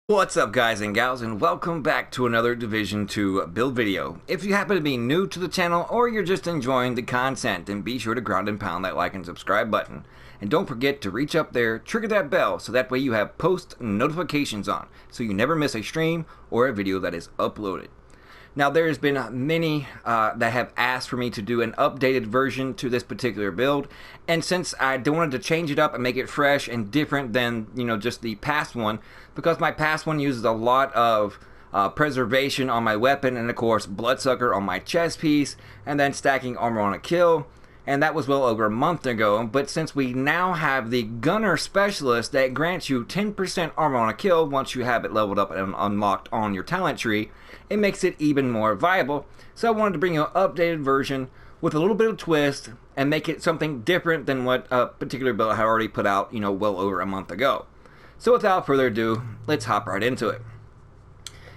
What's up guys and gals, and welcome back to another Division 2 build video. If you happen to be new to the channel or you're just enjoying the content, then be sure to ground and pound that like and subscribe button. And don't forget to reach up there, trigger that bell, so that way you have post notifications on, so you never miss a stream or a video that is uploaded. Now there's been many that have asked for me to do an updated version to this particular build, and since I wanted to change it up and make it fresh and different than just the past one, because my past one uses a lot of preservation on my weapon and of course bloodsucker on my chest piece and then stacking armor on a kill, and that was well over a month ago. But since we now have the gunner specialist that grants you 10% armor on a kill once you have it leveled up and unlocked on your talent tree, it makes it even more viable. So I wanted to bring you an updated version with a little bit of twist and make it something different than what a particular build I had already put out well over a month ago. So without further ado, let's hop right into it.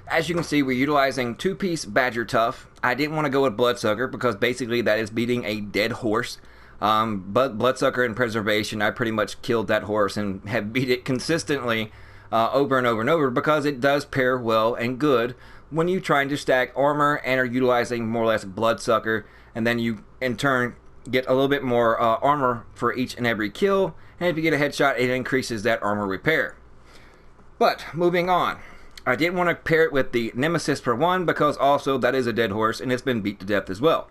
As you can see, we're utilizing two-piece Badger Tough. I didn't want to go with Bloodsucker because basically that is beating a dead horse. But Bloodsucker and Preservation, I pretty much killed that horse and have beat it consistently over and over and over, because it does pair well and good when you're trying to stack armor and are utilizing more or less Bloodsucker, and then you in turn get a little bit more armor for each and every kill, and if you get a headshot it increases that armor repair. But moving on, I didn't want to pair it with the Nemesis for one, because also that is a dead horse and it's been beat to death as well.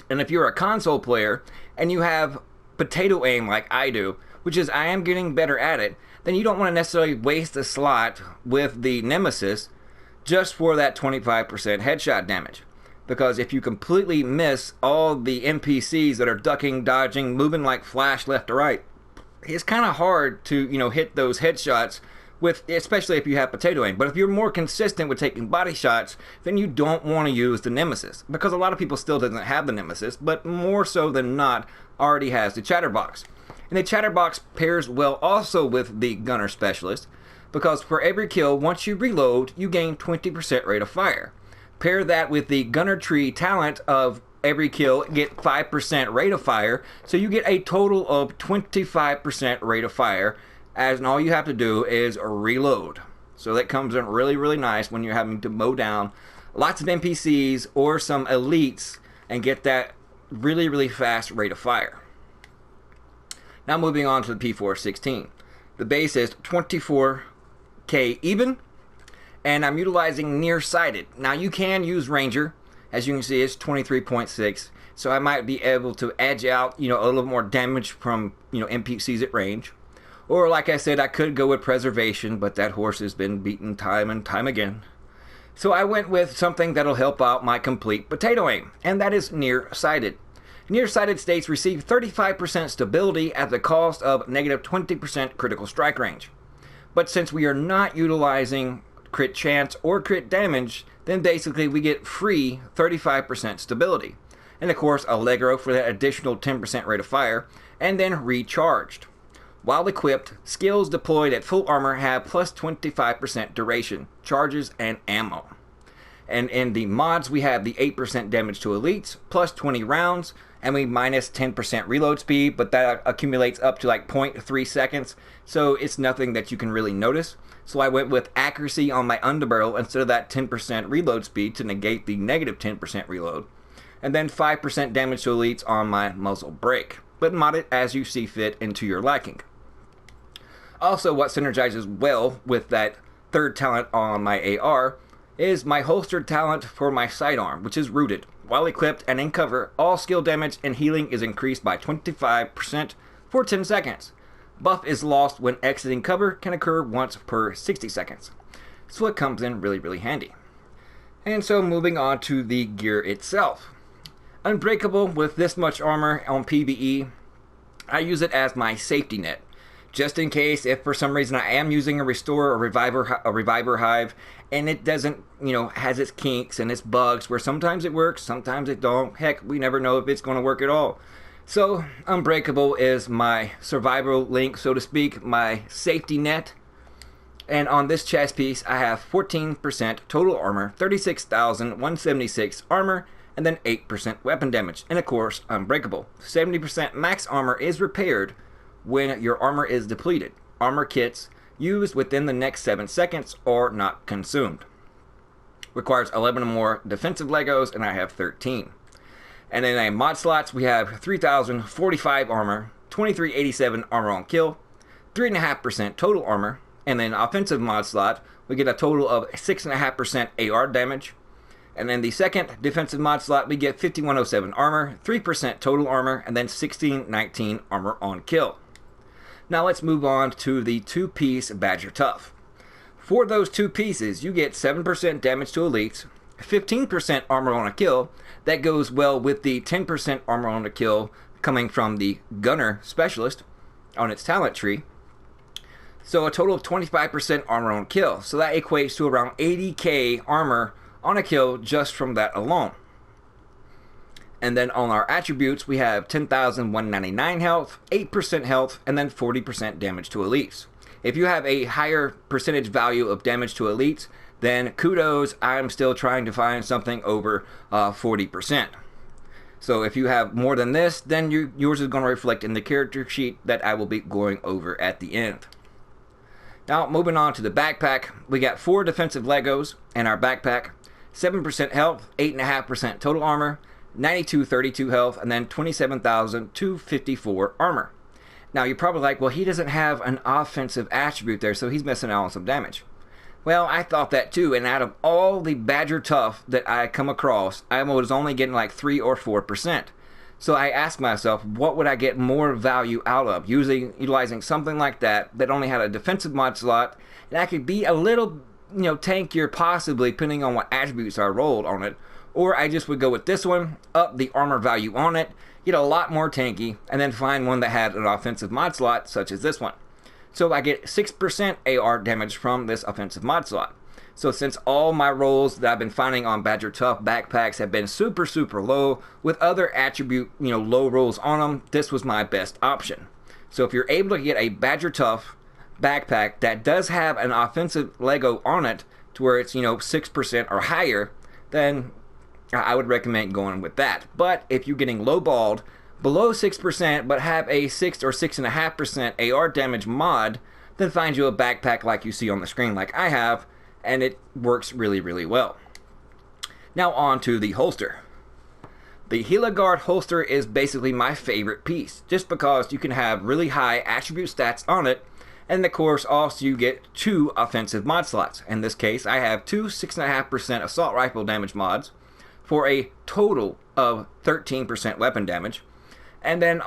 And if you're a console player and you have potato aim like I do, which is I am getting better at it, then you don't want to necessarily waste a slot with the Nemesis just for that 25% headshot damage. Because if you completely miss all the NPCs that are ducking, dodging, moving like Flash left to right, it's kind of hard to hit those headshots with, especially if you have potato aim. But if you're more consistent with taking body shots, then you don't want to use the Nemesis, because a lot of people still doesn't have the Nemesis, but more so than not already has the Chatterbox. And the Chatterbox pairs well also with the Gunner Specialist, because for every kill, once you reload, you gain 20% rate of fire. Pair that with the Gunner Tree talent of every kill, get 5% rate of fire, so you get a total of 25% rate of fire, as all you have to do is reload. So that comes in really, really nice when you're having to mow down lots of NPCs or some elites and get that really, really fast rate of fire. Now moving on to the P416. The base is 24k even, and I'm utilizing nearsighted. Now you can use Ranger. As you can see, it's 23.6, so I might be able to edge out a little more damage from NPCs at range. Or like I said, I could go with Preservation, but that horse has been beaten time and time again. So I went with something that'll help out my complete potato aim, and that is nearsighted. Nearsighted states receive 35% stability at the cost of negative 20% critical strike range. But since we are not utilizing crit chance or crit damage, then basically we get free 35% stability. And of course Allegro for that additional 10% rate of fire, and then recharged. While equipped, skills deployed at full armor have plus 25% duration, charges, and ammo. And in the mods, we have the 8% damage to elites, plus 20 rounds, and we minus 10% reload speed, but that accumulates up to like 0.3 seconds, so it's nothing that you can really notice. So I went with accuracy on my underbarrel instead of that 10% reload speed to negate the negative 10% reload. And then 5% damage to elites on my muzzle brake, but mod it as you see fit into your liking. Also, what synergizes well with that third talent on my AR is my holstered talent for my sidearm, which is rooted. While equipped and in cover, all skill damage and healing is increased by 25% for 10 seconds. Buff is lost when exiting cover, can occur once per 60 seconds. So it comes in really, really handy. And so moving on to the gear itself. Unbreakable with this much armor on PvE, I use it as my safety net. Just in case if for some reason I am using a restore or reviver hive and it doesn't, has its kinks and its bugs where sometimes it works, sometimes it don't. Heck, we never know if it's going to work at all. So Unbreakable is my survival link, so to speak, my safety net. And on this chest piece I have 14% total armor, 36,176 armor, and then 8% weapon damage. And of course, Unbreakable. 70% max armor is repaired when your armor is depleted. Armor kits used within the next 7 seconds or not consumed. Requires 11 or more defensive Legos, and I have 13. And in a mod slots, we have 3,045 armor, 2387 armor on kill, 3.5% total armor, and then offensive mod slot, we get a total of 6.5% AR damage. And then the second defensive mod slot, we get 5107 armor, 3% total armor, and then 1619 armor on kill. Now let's move on to the 2-piece Badger Tough. For those 2 pieces, you get 7% damage to elites, 15% armor on a kill. That goes well with the 10% armor on a kill coming from the Gunner Specialist on its talent tree. So a total of 25% armor on kill. So that equates to around 80k armor on a kill just from that alone. And then on our attributes, we have 10,199 health, 8% health, and then 40% damage to elites. If you have a higher percentage value of damage to elites, then kudos, I'm still trying to find something over 40%. So if you have more than this, then yours is going to reflect in the character sheet that I will be going over at the end. Now moving on to the backpack, we got 4 defensive Legos in our backpack, 7% health, 8.5% total armor, 9232 health, and then 27,254 armor. Now you're probably like, well, he doesn't have an offensive attribute there, so he's missing out on some damage. Well, I thought that too, and out of all the Badger Tough that I come across, I was only getting like 3 or 4%. So I asked myself, what would I get more value out of utilizing something like that only had a defensive mod slot, and I could be a little, tankier possibly, depending on what attributes I rolled on it. Or I just would go with this one, up the armor value on it, get a lot more tanky, and then find one that had an offensive mod slot, such as this one. So I get 6% AR damage from this offensive mod slot. So since all my rolls that I've been finding on Badger Tough backpacks have been super, super low, with other attribute, low rolls on them, this was my best option. So if you're able to get a Badger Tough backpack that does have an offensive Lego on it, to where it's, 6% or higher, then I would recommend going with that. But if you're getting lowballed below 6% but have a 6 or 6.5% AR damage mod, then find you a backpack like you see on the screen like I have, and it works really, really well. Now on to the holster. The Heliguard holster is basically my favorite piece, just because you can have really high attribute stats on it, and of course also you get 2 offensive mod slots. In this case, I have 2 6.5% assault rifle damage mods for a total of 13% weapon damage. And then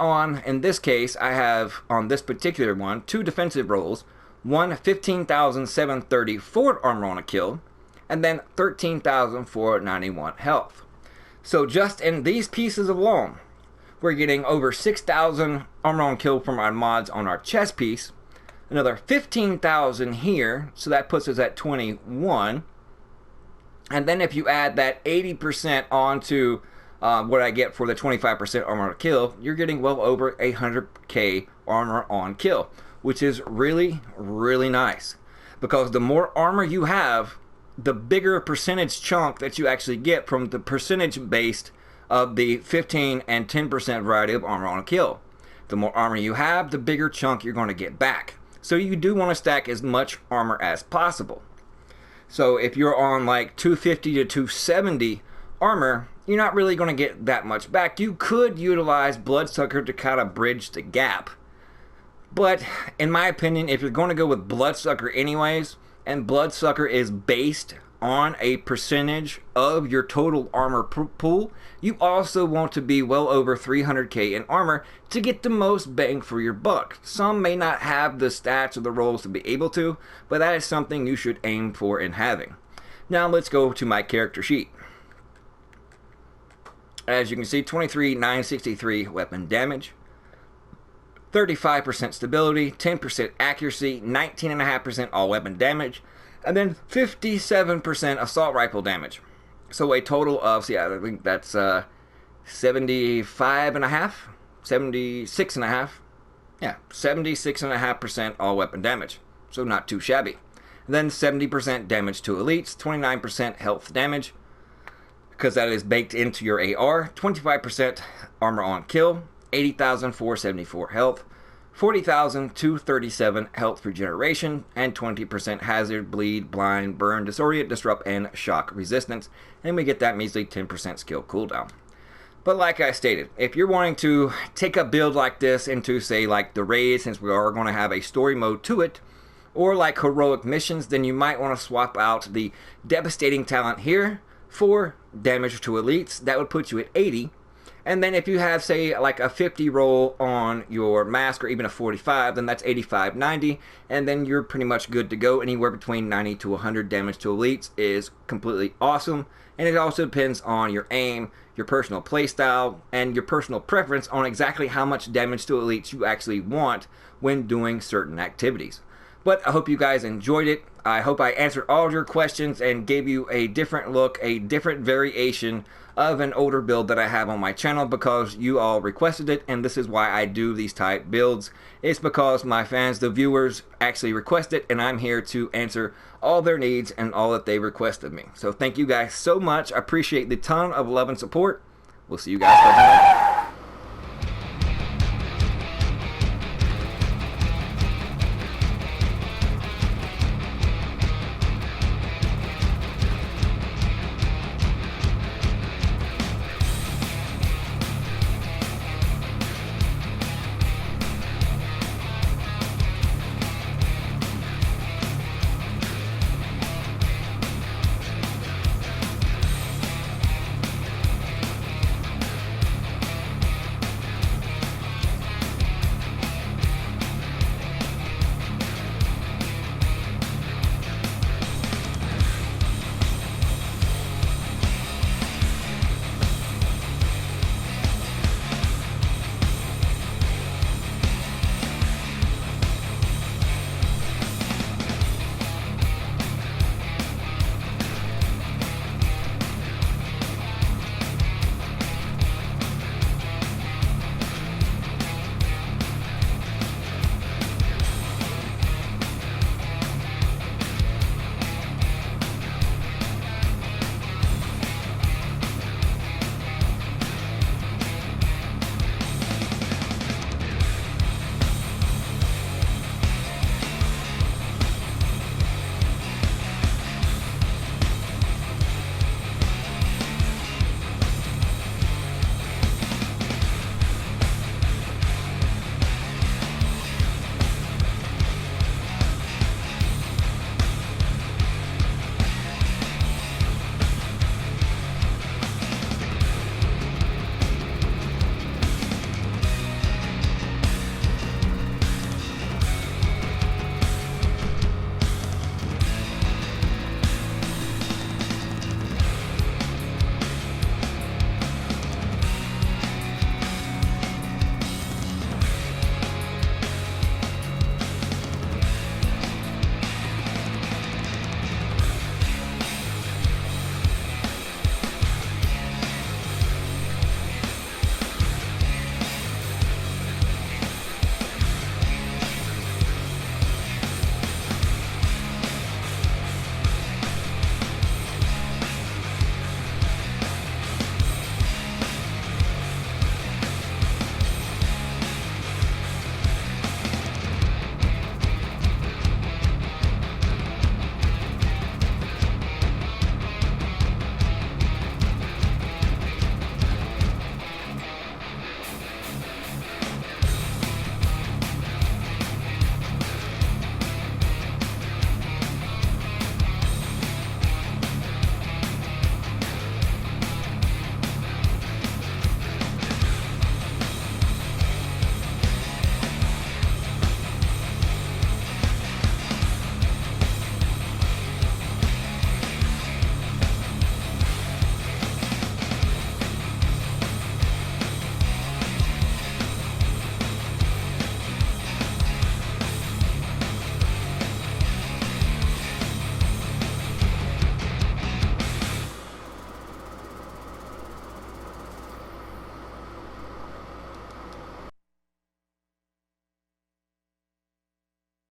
in this case, I have on this particular one 2 defensive rolls, one 15,734 armor on a kill, and then 13,491 health. So just in these pieces alone, we're getting over 6,000 armor on kill from our mods on our chest piece, another 15,000 here, so that puts us at 21. And then if you add that 80% onto what I get for the 25% armor on kill, you're getting well over 100k armor on kill, which is really, really nice. Because the more armor you have, the bigger percentage chunk that you actually get from the percentage based of the 15 and 10% variety of armor on kill. The more armor you have, the bigger chunk you're going to get back. So you do want to stack as much armor as possible. So if you're on like 250 to 270 armor, you're not really going to get that much back. You could utilize Bloodsucker to kind of bridge the gap. But in my opinion, if you're going to go with Bloodsucker anyways, and Bloodsucker is based on a percentage of your total armor pool, you also want to be well over 300k in armor to get the most bang for your buck. Some may not have the stats or the rolls to be able to, but that is something you should aim for in having. Now let's go to my character sheet. As you can see, 23,963 weapon damage, 35% stability, 10% accuracy, 19.5% all weapon damage, and then 57% assault rifle damage. So a total of, I think that's 76.5% all weapon damage. So not too shabby. And then 70% damage to elites, 29% health damage, because that is baked into your AR, 25% armor on kill, 80,474 health, 40,000 to 37 health regeneration, and 20% hazard, bleed, blind, burn, disorient, disrupt, and shock resistance, and we get that measly 10% skill cooldown. But like I stated, if you're wanting to take a build like this into, say, like the raid, since we are going to have a story mode to it, or like heroic missions, then you might want to swap out the devastating talent here for damage to elites. That would put you at 80. And then if you have, say, like a 50 roll on your mask, or even a 45, then that's 85, 90, and then you're pretty much good to go. Anywhere between 90 to 100 damage to elites is completely awesome. And it also depends on your aim, your personal playstyle, and your personal preference on exactly how much damage to elites you actually want when doing certain activities. But I hope you guys enjoyed it. I hope I answered all of your questions and gave you a different look, a different variation of an older build that I have on my channel, because you all requested it, and this is why I do these type builds. It's because my fans, the viewers, actually request it, and I'm here to answer all their needs and all that they request of me. So thank you guys so much. I appreciate the ton of love and support. We'll see you guys later.